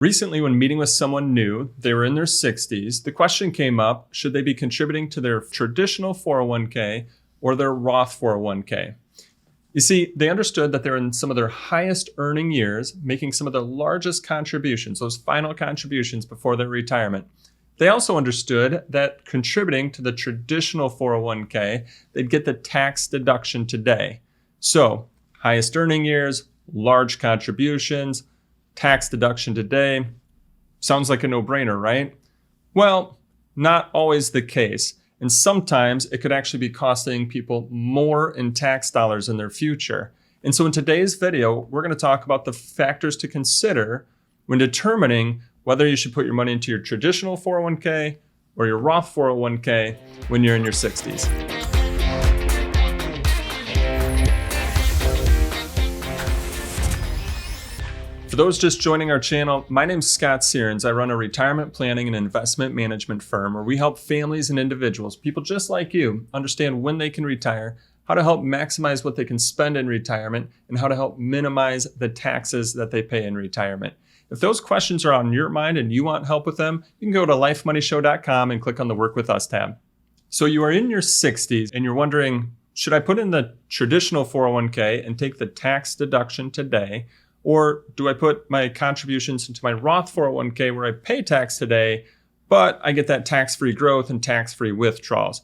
Recently, when meeting with someone new, they were in their 60s, the question came up, should they be contributing to their traditional 401k or their Roth 401k? You see, they understood that they're in some of their highest earning years, making some of the largest contributions, those final contributions before their retirement. They also understood that contributing to the traditional 401k, they'd get the tax deduction today. So, highest earning years, large contributions, tax deduction today. Sounds like a no-brainer, right? Well, not always the case. And sometimes it could actually be costing people more in tax dollars in their future. And so in today's video, we're going to talk about the factors to consider when determining whether you should put your money into your traditional 401k or your Roth 401k when you're in your 60s. For those just joining our channel, my name's Scott Sierens. I run a retirement planning and investment management firm where we help families and individuals, people just like you, understand when they can retire, how to help maximize what they can spend in retirement, and how to help minimize the taxes that they pay in retirement. If those questions are on your mind and you want help with them, you can go to lifemoneyshow.com and click on the Work With Us tab. So you are in your 60s and you're wondering, should I put in the traditional 401k and take the tax deduction today? Or do I put my contributions into my Roth 401k where I pay tax today, but I get that tax-free growth and tax-free withdrawals?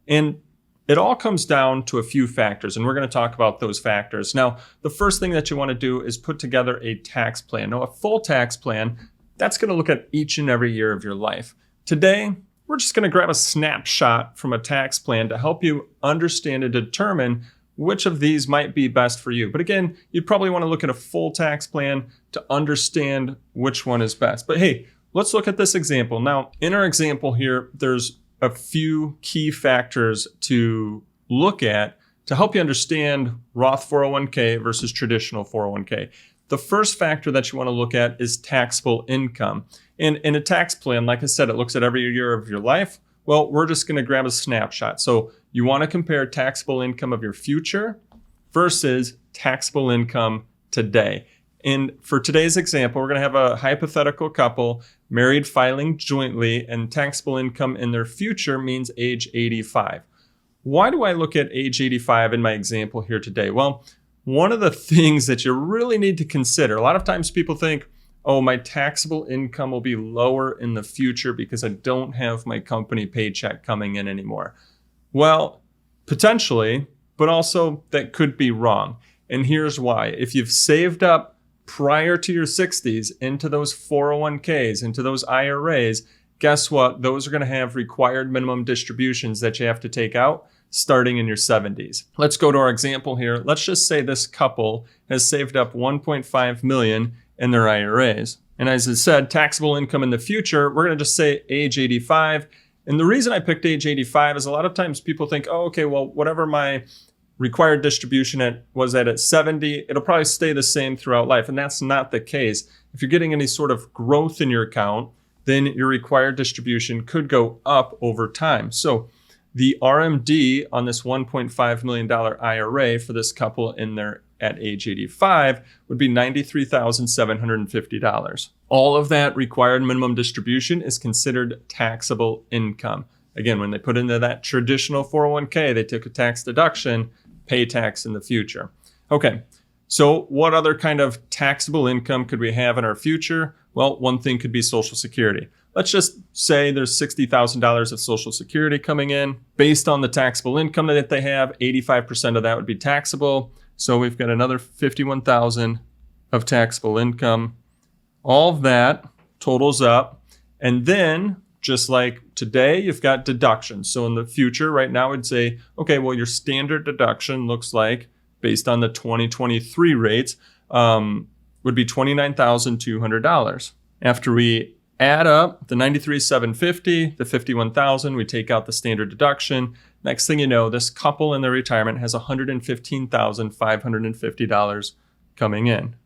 And it all comes down to a few factors, and we're going to talk about those factors. Now, the first thing that you want to do is put together a tax plan. Now, a full tax plan, that's going to look at each and every year of your life. Today, we're just going to grab a snapshot from a tax plan to help you understand and determine which of these might be best for you. But again, you'd probably want to look at a full tax plan to understand which one is best. But hey, let's look at this example. Now, in our example here, there's a few key factors to look at to help you understand Roth 401k versus traditional 401k. The first factor that you want to look at is taxable income. And in a tax plan, like I said, it looks at every year of your life. Well, we're just going to grab a snapshot. So you want to compare taxable income of your future versus taxable income today. And for today's example, we're going to have a hypothetical couple married filing jointly, and taxable income in their future means age 85. Why do I look at age 85 in my example here today? Well, one of the things that you really need to consider, a lot of times people think, oh, my taxable income will be lower in the future because I don't have my company paycheck coming in anymore. Well, potentially, but also that could be wrong. And here's why. If you've saved up prior to your 60s into those 401ks, into those IRAs, guess what? Those are going to have required minimum distributions that you have to take out starting in your 70s. Let's go to our example here. Let's just say this couple has saved up $1.5 million in their IRAs. And as I said, taxable income in the future, we're going to just say age 85. And the reason I picked age 85 is a lot of times people think, oh, okay, well, whatever my required distribution was at 70, it'll probably stay the same throughout life. And that's not the case. If you're getting any sort of growth in your account, then your required distribution could go up over time. So the RMD on this $1.5 million IRA for this couple at age 85 would be $93,750. All of that required minimum distribution is considered taxable income. Again, when they put into that traditional 401k, they took a tax deduction, pay tax in the future. Okay, so what other kind of taxable income could we have in our future? Well, one thing could be Social Security. Let's just say there's $60,000 of Social Security coming in. Based on the taxable income that they have, 85% of that would be taxable. So we've got another $51,000 of taxable income. All of that totals up. And then, just like today, you've got deductions. So in the future, right now, I'd say, okay, well, your standard deduction looks like, based on the 2023 rates, would be $29,200. After we add up the $93,750, the $51,000, we take out the standard deduction. Next thing you know, this couple in their retirement has $115,550 coming in.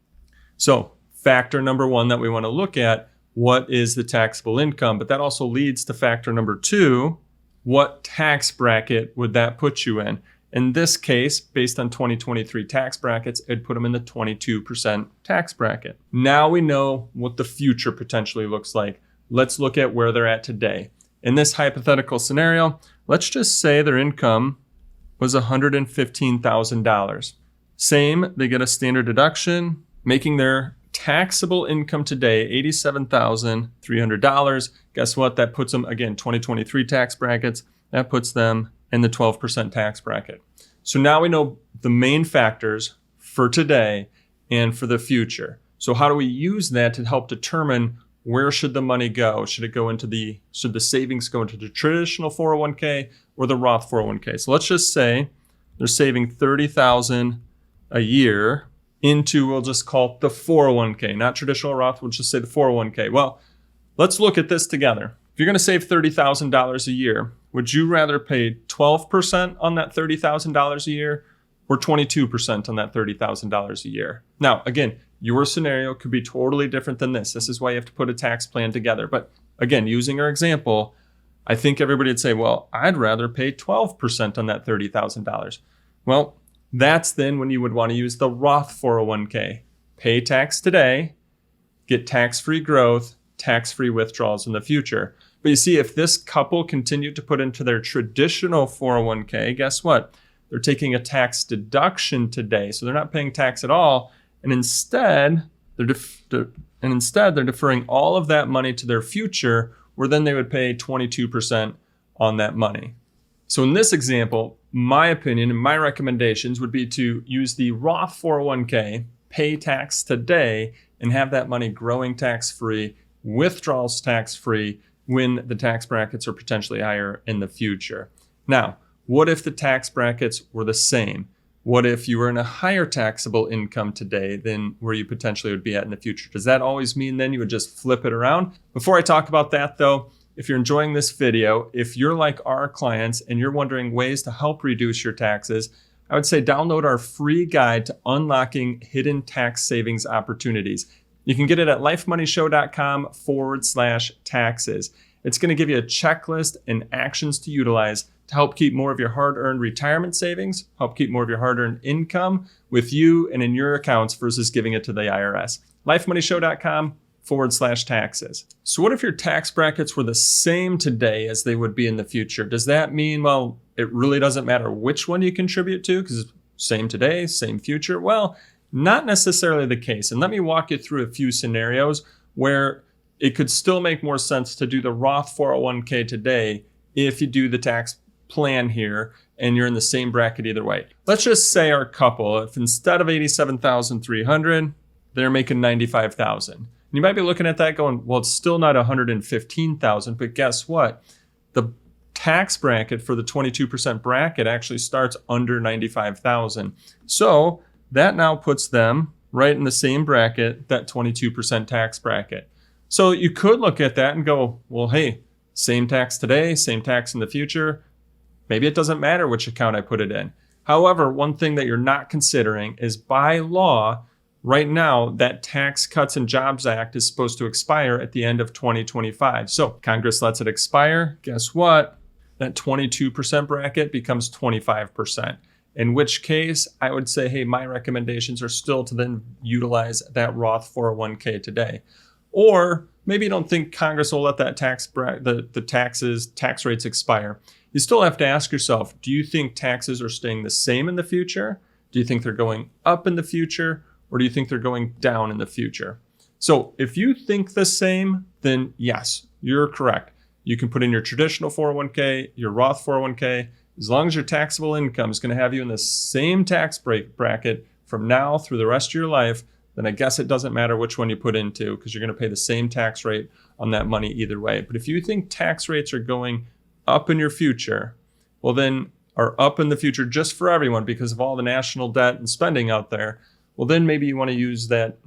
So factor number one that we want to look at, what is the taxable income? But that also leads to factor number two, what tax bracket would that put you in? In this case, based on 2023 tax brackets, it'd put them in the 22% tax bracket. Now we know what the future potentially looks like. Let's look at where they're at today. In this hypothetical scenario, let's just say their income was $115,000. Same, they get a standard deduction, making their taxable income today $87,300. Guess what? That puts them, again, 2023 tax brackets, that puts them in the 12% tax bracket. So now we know the main factors for today and for the future. So how do we use that to help determine where should the money go? Should the savings go into the traditional 401k or the Roth 401k? So let's just say they're saving $30,000 a year into, we'll just call it the 401k, not traditional Roth, we'll just say the 401k. Well, let's look at this together. If you're going to save $30,000 a year, would you rather pay 12% on that $30,000 a year or 22% on that $30,000 a year? Now, again, your scenario could be totally different than this. This is why you have to put a tax plan together. But again, using our example, I think everybody would say, well, I'd rather pay 12% on that $30,000. Well, that's then when you would want to use the Roth 401k. Pay tax today, get tax-free growth, tax-free withdrawals in the future. But you see, if this couple continued to put into their traditional 401k, guess what? They're taking a tax deduction today. So they're not paying tax at all. And instead, they're deferring all of that money to their future, where then they would pay 22% on that money. So in this example, my opinion and my recommendations would be to use the Roth 401k, pay tax today, and have that money growing tax-free, withdrawals tax-free when the tax brackets are potentially higher in the future. Now, what if the tax brackets were the same? What if you were in a higher taxable income today than where you potentially would be at in the future? Does that always mean then you would just flip it around? Before I talk about that though, if you're enjoying this video, if you're like our clients and you're wondering ways to help reduce your taxes, I would say download our free guide to unlocking hidden tax savings opportunities. You can get it at lifemoneyshow.com/taxes. It's going to give you a checklist and actions to utilize to help keep more of your hard-earned retirement savings, help keep more of your hard-earned income with you and in your accounts versus giving it to the IRS. lifemoneyshow.com/taxes. So what if your tax brackets were the same today as they would be in the future? Does that mean, well, it really doesn't matter which one you contribute to because same today, same future? Well, not necessarily the case. And let me walk you through a few scenarios where it could still make more sense to do the Roth 401k today if you do the tax plan here and you're in the same bracket either way. Let's just say our couple, if instead of $87,300, they're making $95,000. You might be looking at that going, well, it's still not $115,000, but guess what? The tax bracket for the 22% bracket actually starts under $95,000. So that now puts them right in the same bracket, that 22% tax bracket. So you could look at that and go, well, hey, same tax today, same tax in the future. Maybe it doesn't matter which account I put it in. However, one thing that you're not considering is by law, right now, that Tax Cuts and Jobs Act is supposed to expire at the end of 2025. So Congress lets it expire. Guess what? That 22% bracket becomes 25%. In which case, I would say, hey, my recommendations are still to then utilize that Roth 401k today. Or maybe you don't think Congress will let that tax rates expire. You still have to ask yourself, do you think taxes are staying the same in the future? Do you think they're going up in the future? Or do you think they're going down in the future? So if you think the same, then yes, you're correct. You can put in your traditional 401k, your Roth 401k, as long as your taxable income is going to have you in the same tax bracket from now through the rest of your life, then I guess it doesn't matter which one you put into because you're going to pay the same tax rate on that money either way. But if you think tax rates are going up in your future, well then, are up in the future just for everyone because of all the national debt and spending out there, well then maybe you want to use that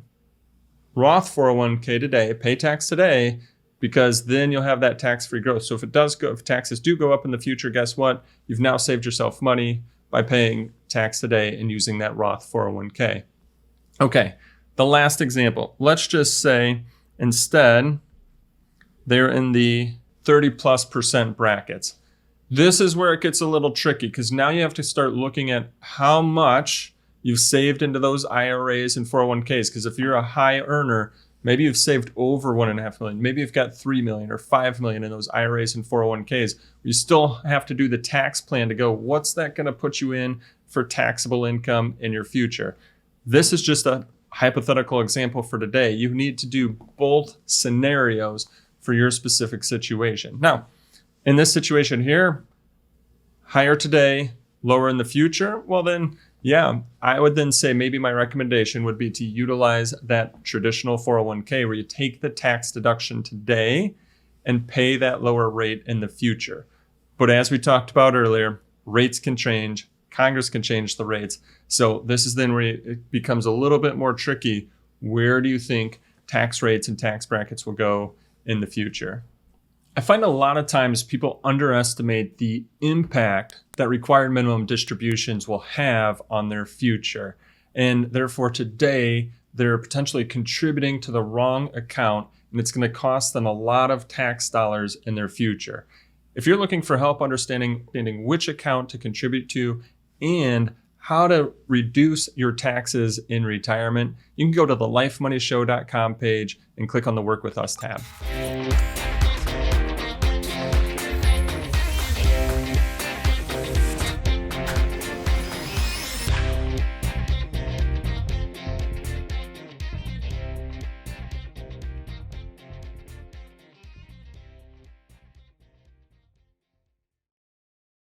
Roth 401k today, pay tax today, because then you'll have that tax-free growth. So if taxes do go up in the future, guess what? You've now saved yourself money by paying tax today and using that Roth 401k. Okay, the last example. Let's just say instead they're in the 30+% brackets. This is where it gets a little tricky because now you have to start looking at how much you've saved into those IRAs and 401ks. Because if you're a high earner, maybe you've saved over 1.5 million. Maybe you've got 3 million or 5 million in those IRAs and 401ks. You still have to do the tax plan to go, what's that going to put you in for taxable income in your future? This is just a hypothetical example for today. You need to do both scenarios for your specific situation. Now, in this situation here, higher today, lower in the future, well then, yeah, I would then say maybe my recommendation would be to utilize that traditional 401k where you take the tax deduction today and pay that lower rate in the future. But as we talked about earlier, rates can change. Congress can change the rates. So this is then where it becomes a little bit more tricky. Where do you think tax rates and tax brackets will go in the future? I find a lot of times people underestimate the impact that required minimum distributions will have on their future. And therefore today, they're potentially contributing to the wrong account, and it's going to cost them a lot of tax dollars in their future. If you're looking for help understanding which account to contribute to and how to reduce your taxes in retirement, you can go to the lifemoneyshow.com page and click on the Work With Us tab.